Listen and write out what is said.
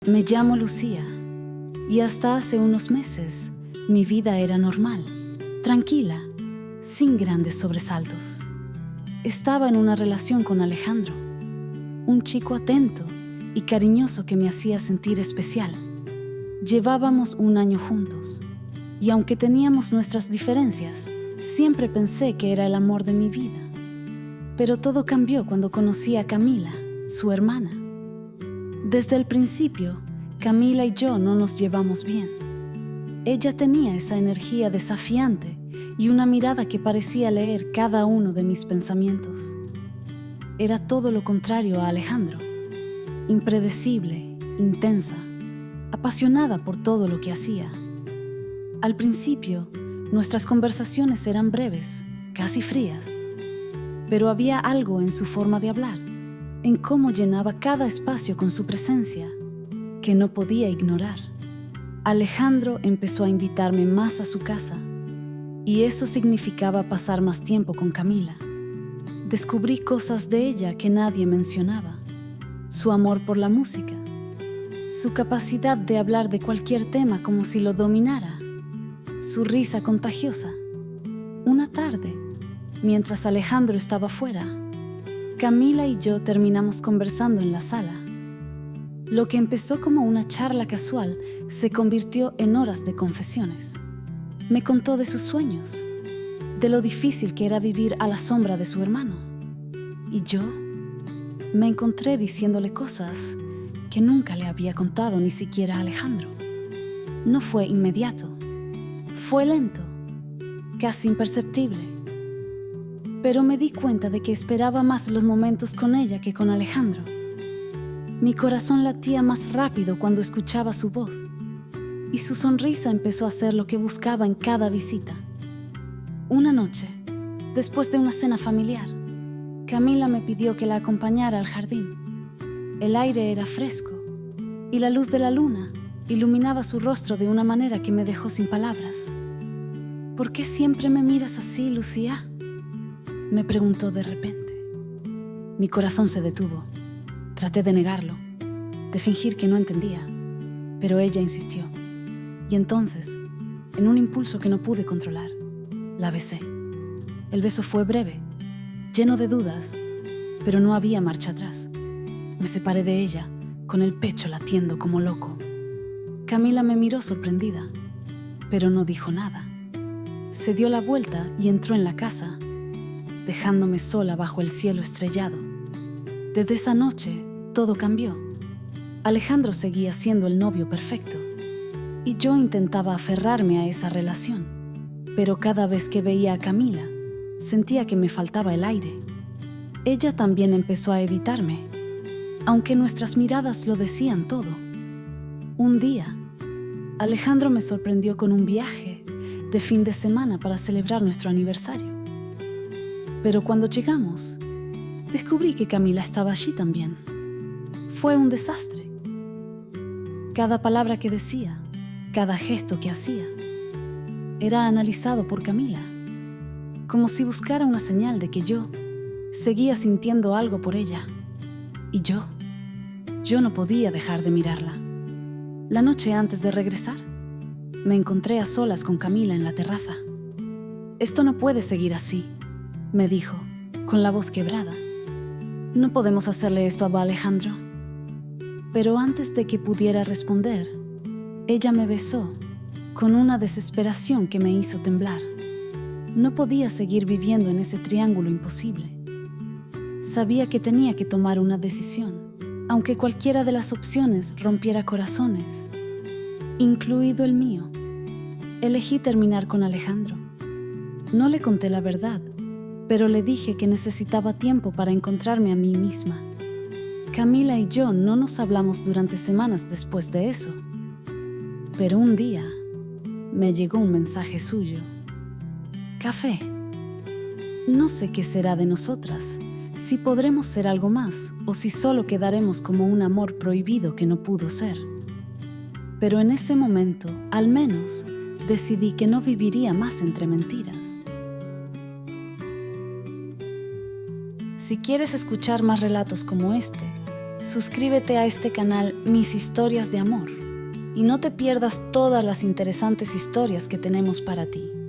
Me llamo Lucía y hasta hace unos meses mi vida era normal, tranquila, sin grandes sobresaltos. Estaba en una relación con Alejandro, un chico atento y cariñoso que me hacía sentir especial. Llevábamos 1 año juntos y aunque teníamos nuestras diferencias, siempre pensé que era el amor de mi vida. Pero todo cambió cuando conocí a Camila, su hermana. Desde el principio, Camila y yo no nos llevamos bien. Ella tenía esa energía desafiante y una mirada que parecía leer cada uno de mis pensamientos. Era todo lo contrario a Alejandro, impredecible, intensa, apasionada por todo lo que hacía. Al principio, nuestras conversaciones eran breves, casi frías, pero había algo en su forma de hablar, en cómo llenaba cada espacio con su presencia, que no podía ignorar. Alejandro empezó a invitarme más a su casa, y eso significaba pasar más tiempo con Camila. Descubrí cosas de ella que nadie mencionaba: su amor por la música, su capacidad de hablar de cualquier tema como si lo dominara, su risa contagiosa. Una tarde, mientras Alejandro estaba fuera, Camila y yo terminamos conversando en la sala. Lo que empezó como una charla casual se convirtió en horas de confesiones. Me contó de sus sueños, de lo difícil que era vivir a la sombra de su hermano. Y yo me encontré diciéndole cosas que nunca le había contado ni siquiera a Alejandro. No fue inmediato, fue lento, casi imperceptible. Pero me di cuenta de que esperaba más los momentos con ella que con Alejandro. Mi corazón latía más rápido cuando escuchaba su voz, y su sonrisa empezó a hacer lo que buscaba en cada visita. Una noche, después de una cena familiar, Camila me pidió que la acompañara al jardín. El aire era fresco, y la luz de la luna iluminaba su rostro de una manera que me dejó sin palabras. ¿Por qué siempre me miras así, Lucía?, me preguntó de repente. Mi corazón se detuvo. Traté de negarlo, de fingir que no entendía, pero ella insistió. Y entonces, en un impulso que no pude controlar, la besé. El beso fue breve, lleno de dudas, pero no había marcha atrás. Me separé de ella, con el pecho latiendo como loco. Camila me miró sorprendida, pero no dijo nada. Se dio la vuelta y entró en la casa, dejándome sola bajo el cielo estrellado. Desde esa noche, todo cambió. Alejandro seguía siendo el novio perfecto, y yo intentaba aferrarme a esa relación. Pero cada vez que veía a Camila, sentía que me faltaba el aire. Ella también empezó a evitarme, aunque nuestras miradas lo decían todo. Un día, Alejandro me sorprendió con un viaje de fin de semana para celebrar nuestro aniversario. Pero cuando llegamos, descubrí que Camila estaba allí también. Fue un desastre. Cada palabra que decía, cada gesto que hacía, era analizado por Camila, como si buscara una señal de que yo seguía sintiendo algo por ella. Y yo no podía dejar de mirarla. La noche antes de regresar, me encontré a solas con Camila en la terraza. «Esto no puede seguir así», me dijo, con la voz quebrada. «No podemos hacerle esto a Alejandro». Pero antes de que pudiera responder, ella me besó con una desesperación que me hizo temblar. No podía seguir viviendo en ese triángulo imposible. Sabía que tenía que tomar una decisión, aunque cualquiera de las opciones rompiera corazones, incluido el mío. Elegí terminar con Alejandro. No le conté la verdad, pero le dije que necesitaba tiempo para encontrarme a mí misma. Camila y yo no nos hablamos durante semanas después de eso. Pero un día me llegó un mensaje suyo. «Café. No sé qué será de nosotras, si podremos ser algo más o si solo quedaremos como un amor prohibido que no pudo ser. Pero en ese momento, al menos, decidí que no viviría más entre mentiras». Si quieres escuchar más relatos como este, Suscríbete a este canal Mis Historias de Amor y no te pierdas todas las interesantes historias que tenemos para ti.